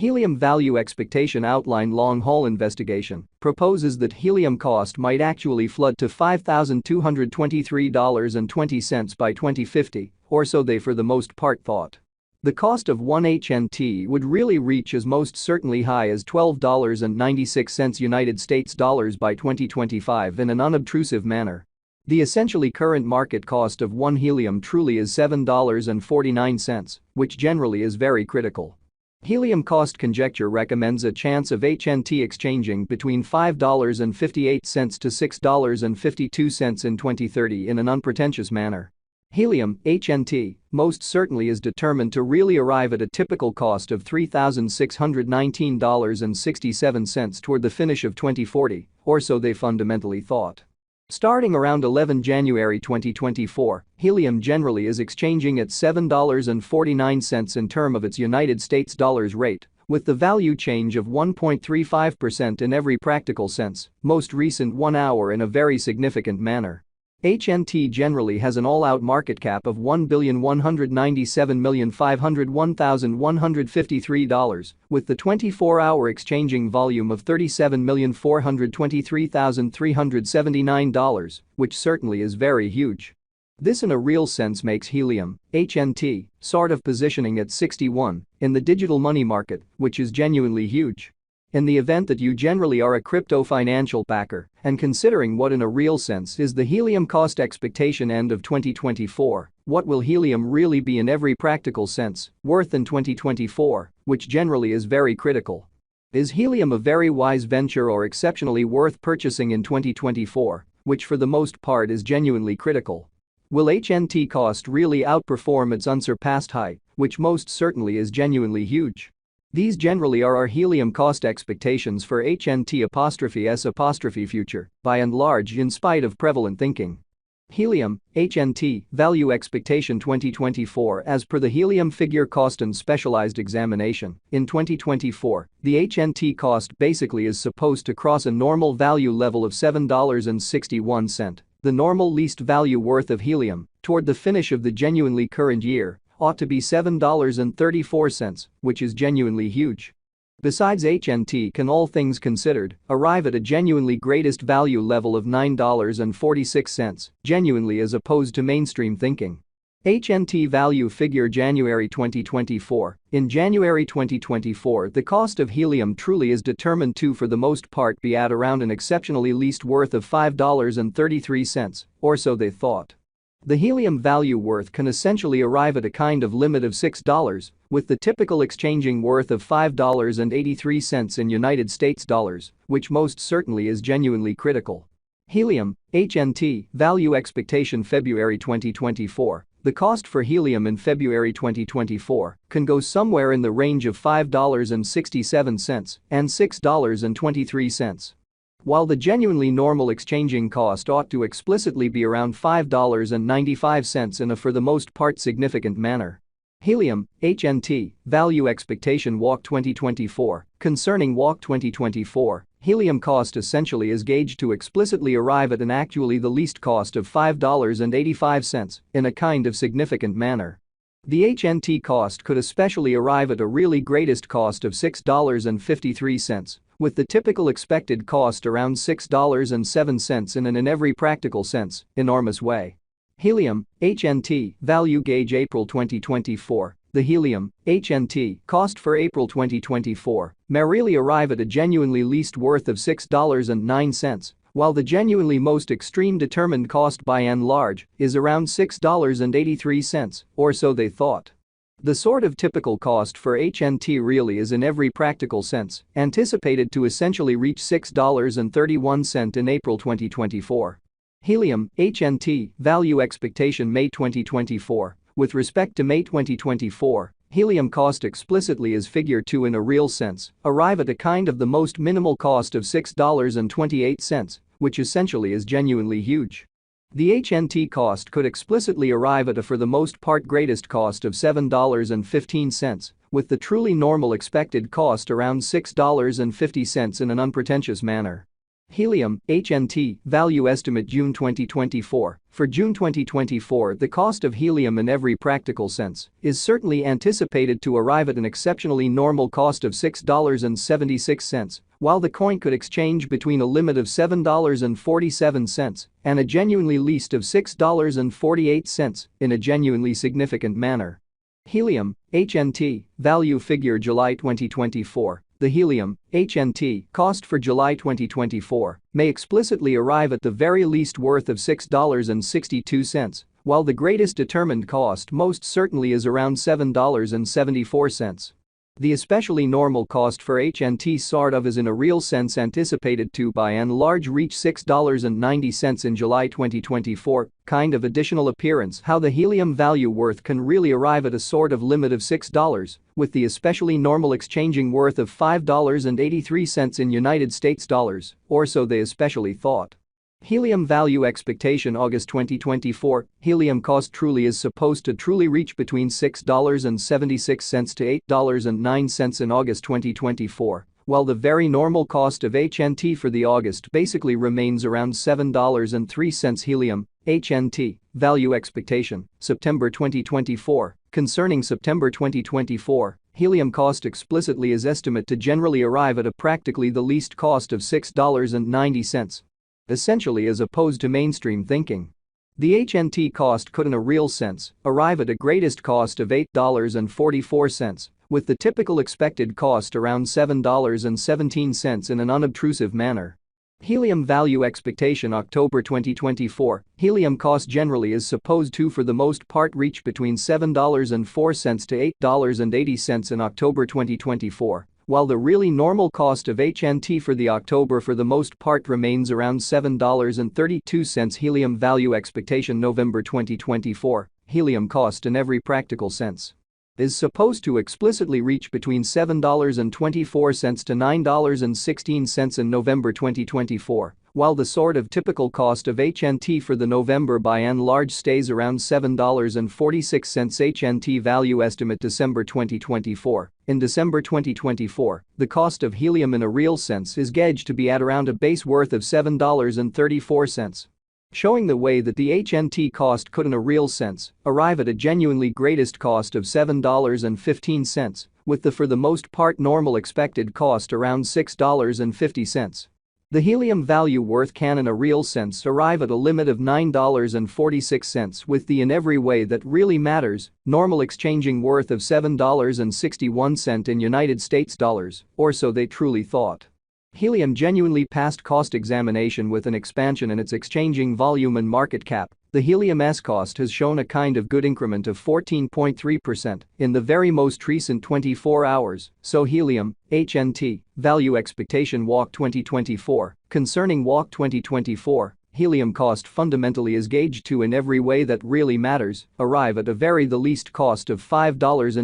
Helium Value Expectation Outline Long-Haul Investigation proposes that helium cost might actually flood to $5,223.20 by 2050, or so they for the most part thought. The cost of 1 HNT would really reach as most certainly high as $12.96 United States dollars by 2025 in an unobtrusive manner. The essentially current market cost of 1 helium truly is $7.49, which generally is very critical. Helium cost conjecture recommends a chance of HNT exchanging between $5.58 to $6.52 in 2030 in an unpretentious manner. Helium, HNT, most certainly is determined to really arrive at a typical cost of $3,619.67 toward the finish of 2040, or so they fundamentally thought. Starting around 11 January 2024, helium generally is exchanging at $7.49 in term of its United States dollars rate, with the value change of 1.35% in every practical sense, most recent 1 hour in a very significant manner. HNT generally has an all-out market cap of $1,197,501,153, with the 24-hour exchanging volume of $37,423,379, which certainly is very huge. This in a real sense makes helium, HNT, sort of positioning at 61 in the digital money market, which is genuinely huge. In the event that you generally are a crypto financial backer, and considering what in a real sense is the helium cost expectation end of 2024, what will helium really be in every practical sense worth in 2024, which generally is very critical. Is helium a very wise venture or exceptionally worth purchasing in 2024, which for the most part is genuinely critical? Will HNT cost really outperform its unsurpassed height, which most certainly is genuinely huge? These generally are our helium cost expectations for HNT'(S' future, by and large in spite of prevalent thinking. Helium, HNT, Value Expectation 2024 as per the Helium Figure Cost and Specialized Examination, in 2024, the HNT cost basically is supposed to cross a normal value level of $7.61, the normal least value worth of helium, toward the finish of the genuinely current year, ought to be $7.34, which is genuinely huge. Besides, HNT can, all things considered, arrive at a genuinely greatest value level of $9.46, genuinely as opposed to mainstream thinking. HNT Value Figure January 2024. In January 2024, the cost of helium truly is determined to for the most part be at around an exceptionally least worth of $5.33, or so they thought. The helium value worth can essentially arrive at a kind of limit of $6, with the typical exchanging worth of $5.83 in United States dollars, which most certainly is genuinely critical. Helium, HNT, Value Expectation February 2024. The cost for helium in February 2024 can go somewhere in the range of $5.67 and $6.23. While the genuinely normal exchanging cost ought to explicitly be around $5.95 in a for the most part significant manner. Helium, HNT, Value Expectation Walk 2024. Concerning Walk 2024, helium cost essentially is gauged to explicitly arrive at an actually the least cost of $5.85 in a kind of significant manner. The HNT cost could especially arrive at a really greatest cost of $6.53, with the typical expected cost around $6.07 in an in every practical sense, enormous way. Helium, HNT, Value Gauge April 2024. The helium, HNT, cost for April 2024 may really arrive at a genuinely least worth of $6.09, while the genuinely most extreme determined cost by and large is around $6.83, or so they thought. The sort of typical cost for HNT really is in every practical sense anticipated to essentially reach $6.31 in April 2024. Helium, HNT, Value Expectation May 2024. With respect to May 2024, helium cost explicitly is figure to in a real sense arrive at a kind of the most minimal cost of $6.28, which essentially is genuinely huge. The HNT cost could explicitly arrive at a for the most part greatest cost of $7.15, with the truly normal expected cost around $6.50 in an unpretentious manner. Helium, HNT, value estimate June 2024. For June 2024, the cost of helium in every practical sense is certainly anticipated to arrive at an exceptionally normal cost of $6.76, while the coin could exchange between a limit of $7.47 and a genuinely least of $6.48 in a genuinely significant manner. Helium, HNT, value figure July 2024. The helium, HNT, cost for July 2024 may explicitly arrive at the very least worth of $6.62, while the greatest determined cost most certainly is around $7.74. The especially normal cost for Hnt Soar is in a real sense anticipated to by and large reach $6.90 in July 2024, kind of additional appearance how the helium value worth can really arrive at a sort of limit of $6, with the especially normal exchanging worth of $5.83 in United States dollars, or so they especially thought. Helium value expectation August 2024. Helium cost truly is supposed to truly reach between $6.76 to $8.09 in August 2024, while the very normal cost of HNT for the August basically remains around $7.03. Helium, HNT, value expectation, September 2024. Concerning September 2024, helium cost explicitly is estimate to generally arrive at a practically the least cost of $6.90. Essentially as opposed to mainstream thinking. The HNT cost could in a real sense arrive at a greatest cost of $8.44, with the typical expected cost around $7.17 in an unobtrusive manner. Helium value expectation October 2024. Helium cost generally is supposed to for the most part reach between $7.04 to $8.80 in October 2024. While the really normal cost of HNT for the October for the most part remains around $7.32. Helium value expectation November 2024. Helium cost in every practical sense is supposed to explicitly reach between $7.24 to $9.16 in November 2024, while the sort of typical cost of HNT for the November by and large stays around $7.46. HNT value estimate December 2024. In December 2024, the cost of helium in a real sense is gauged to be at around a base worth of $7.34. Showing the way that the HNT cost could in a real sense arrive at a genuinely greatest cost of $7.15, with the for the most part normal expected cost around $6.50. The helium value worth can in a real sense arrive at a limit of $9.46 with the in every way that really matters, normal exchanging worth of $7.61 in United States dollars, or so they truly thought. Helium genuinely passed cost examination with an expansion in its exchanging volume and market cap. The helium's cost has shown a kind of good increment of 14.3% in the very most recent 24 hours, so helium, HNT, value expectation walk 2024. Concerning walk 2024, helium cost fundamentally is gauged to in every way that really matters, arrive at a very the least cost of $5.